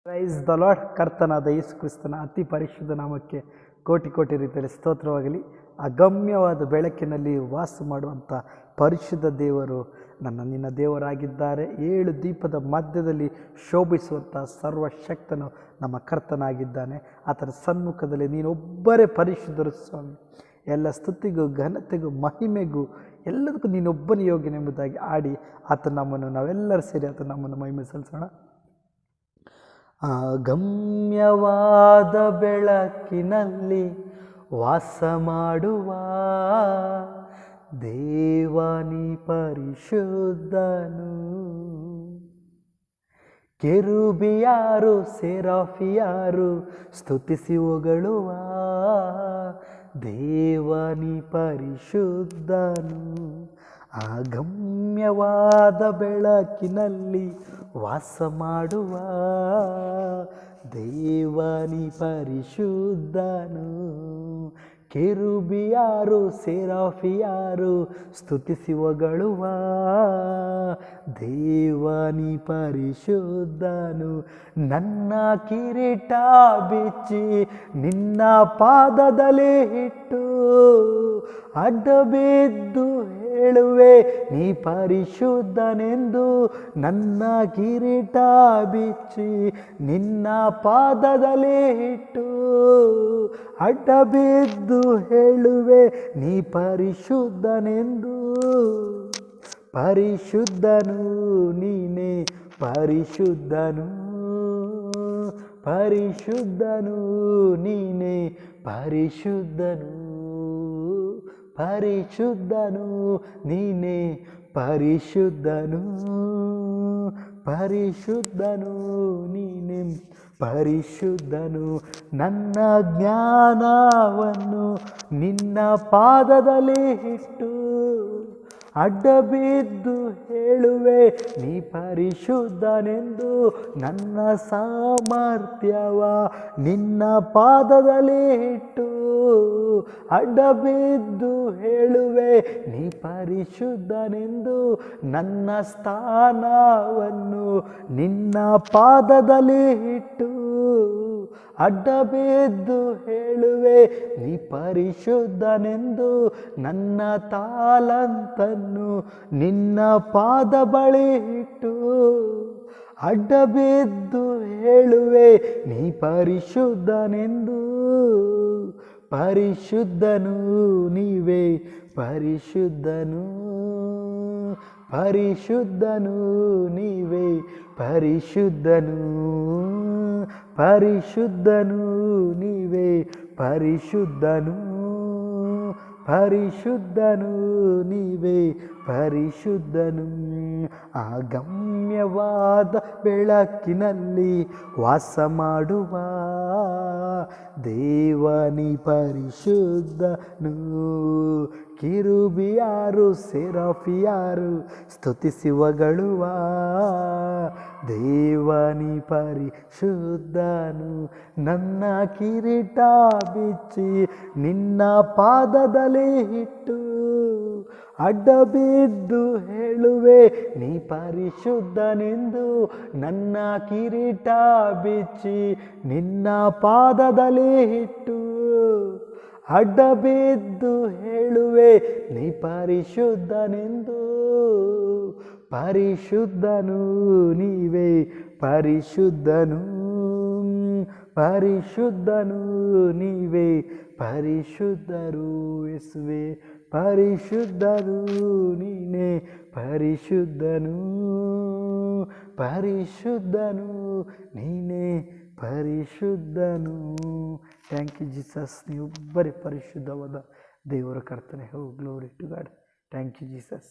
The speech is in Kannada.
Praise the lord. ಕರ್ತನಾದ ಯೇಸು ಕ್ರಿಸ್ತನ ಅತಿ ಪರಿಶುದ್ಧ ನಾಮಕ್ಕೆ ಕೋಟಿ ಕೋಟಿ ರೀತಿಯಲ್ಲಿ ಸ್ತೋತ್ರವಾಗಲಿ. ಅಗಮ್ಯವಾದ ಬೆಳಕಿನಲ್ಲಿ ವಾಸ ಮಾಡುವಂಥ ಪರಿಶುದ್ಧ ದೇವರು ನಿನ್ನ ದೇವರಾಗಿದ್ದಾರೆ. 7 ದೀಪದ ಮಧ್ಯದಲ್ಲಿ ಶೋಭಿಸುವಂಥ ಸರ್ವಶಕ್ತನು ನಮ್ಮ ಕರ್ತನಾಗಿದ್ದಾನೆ. ಆತನ ಸನ್ಮುಖದಲ್ಲಿ ನೀನೊಬ್ಬರೇ ಪರಿಶುದ್ಧರು ಸ್ವಾಮಿ. ಎಲ್ಲ ಸ್ತುತಿಗೂ ಘನತೆಗೂ ಮಹಿಮೆಗೂ ಎಲ್ಲದಕ್ಕೂ ನೀನೊಬ್ಬನೇ ಯೋಗ್ಯನೆಂಬುದಾಗಿ ಆಡಿ ನಾವೆಲ್ಲರೂ ಸೇರಿ ನಮ್ಮನ್ನು ಮಹಿಮೆ ಸಲ್ಲಿಸೋಣ. ಅಗಮ್ಯವಾದ ಬೆಳಕಿನಲ್ಲಿ ವಾಸ ಮಾಡುವ ದೇವಾನಿ ಪರಿಶುದ್ಧನು. ಕೆರೂಬಿಯಾರು ಸೆರಾಫಿಯಾರು ಸ್ತುತಿಸಿ ಹೊಗಳುವ ದೇವಾನಿ ಪರಿಶುದ್ಧನು. ಅಗಮ್ಯವಾದ ಬೆಳಕಿನಲ್ಲಿ ವಾಸ ಮಾಡುವ ದೇವಾನಿ ಪರಿಶುದ್ಧನು. ಕೆರೂಬಿಯಾರು ಸೆರಾಫಿಯಾರು ಸ್ತುತಿಸಿ ಹೊಗಳುವ ದೇವಾನಿ ಪರಿಶುದ್ಧನು. ನನ್ನ ಕಿರೀಟ ಬಿಚ್ಚಿ ನಿನ್ನ ಪಾದದಲ್ಲಿ ಇಟ್ಟು ಅಡ್ಡಬಿದ್ದು ಹೇಳುವೆ ನೀ ಪರಿಶುದ್ಧನೆಂದು. ನನ್ನ ಕಿರೀಟ ಬಿಚ್ಚಿ ನಿನ್ನ ಪಾದದಲ್ಲಿ ಇಟ್ಟು ಅಡ್ಡಬಿದ್ದು ಹೇಳುವೆ ನೀ ಪರಿಶುದ್ಧನೆಂದು. ಪರಿಶುದ್ಧನು ನೀನೇ, ಪರಿಶುದ್ಧನು ಪರಿಶುದ್ಧನು ನೀನೇ, ಪರಿಶುದ್ಧನು ಪರಿಶುದ್ಧನು ನೀನೇ, ಪರಿಶುದ್ಧನು ಪರಿಶುದ್ಧನು ನೀನೇ, ಪರಿಶುದ್ಧನು. ನನ್ನ ಜ್ಞಾನವನ್ನು ನಿನ್ನ ಪಾದದಲ್ಲಿ ಇಟ್ಟು ಅಡ್ಡಬಿದ್ದು ಹೇಳುವೆ ನೀ ಪರಿಶುದ್ಧನೆಂದು. ನನ್ನ ಸಾಮರ್ಥ್ಯವ ನಿನ್ನ ಪಾದದಲ್ಲಿ ಇಟ್ಟು ಅಡ್ಡಬಿದ್ದು ಹೇಳುವೆ ನೀ ಪರಿಶುದ್ಧನೆಂದು. ನನ್ನ ಸ್ಥಾನವನ್ನು ನಿನ್ನ ಪಾದದಲ್ಲಿ ಇಟ್ಟು ಅಡ್ಡಬಿದ್ದು ಹೇಳುವೆ ನೀ ಪರಿಶುದ್ಧನೆಂದು. ನನ್ನ ತಾಲಂತನ್ನು ನಿನ್ನ ಪಾದ ಬಳಿ ಇಟ್ಟು ಅಡ್ಡಬಿದ್ದು ಹೇಳುವೆ ನೀ ಪರಿಶುದ್ಧನೆಂದು. ಪರಿಶುದ್ಧನು ನೀವೇ, ಪರಿಶುದ್ಧನು ಪರಿಶುದ್ಧನು ನೀವೇ, ಪರಿಶುದ್ಧನು ಪರಿಶುದ್ಧನು ನೀವೇ, ಪರಿಶುದ್ಧನು ಪರಿಶುದ್ಧನು ನೀವೇ, ಪರಿಶುದ್ಧನು. ಅಗಮ್ಯವಾದ ಬೆಳಕಿನಲ್ಲಿ ವಾಸ ಮಾಡುವ ದೇವನಿ ಪರಿಶುದ್ಧನು. ಕಿರೂಬಿಯಾರು ಸೆರಾಫಿಯಾರು ಸ್ತುತಿಸಿ ಹೊಗಳುವ ದೇವನಿ ಪರಿಶುದ್ಧನು. ನನ್ನ ಕಿರೀಟ ಬಿಚ್ಚಿ ನಿನ್ನ ಪಾದದಲ್ಲಿ ಇಟ್ಟು ಅಡ್ಡಬಿದ್ದು ಹೇಳುವೆ ನೀ ಪರಿಶುದ್ಧನೆಂದು. ನನ್ನ ಕಿರೀಟ ಬಿಚ್ಚಿ ನಿನ್ನ ಪಾದದಲ್ಲಿ ಇಟ್ಟು ಅಡ್ಡಬಿದ್ದು ಹೇಳುವೆ ನೀ ಪರಿಶುದ್ಧನೆಂದು. ಪರಿಶುದ್ಧನು ನೀವೇ, ಪರಿಶುದ್ಧನು ಪರಿಶುದ್ಧನು ನೀವೇ, ಪರಿಶುದ್ಧರು ಯೇಸುವೇ, ಪರಿಶುದ್ಧರು ನೀನೇ, ಪರಿಶುದ್ಧನು ಪರಿಶುದ್ಧನು ನೀನೇ, ಪರಿಶುದ್ಧನು. Thank you Jesus. ನೀವೊಬ್ಬರೇ ಪರಿಶುದ್ಧವಾದ ದೇವರ ಕರ್ತನೆ. ಹೋ glory to God. Thank you Jesus.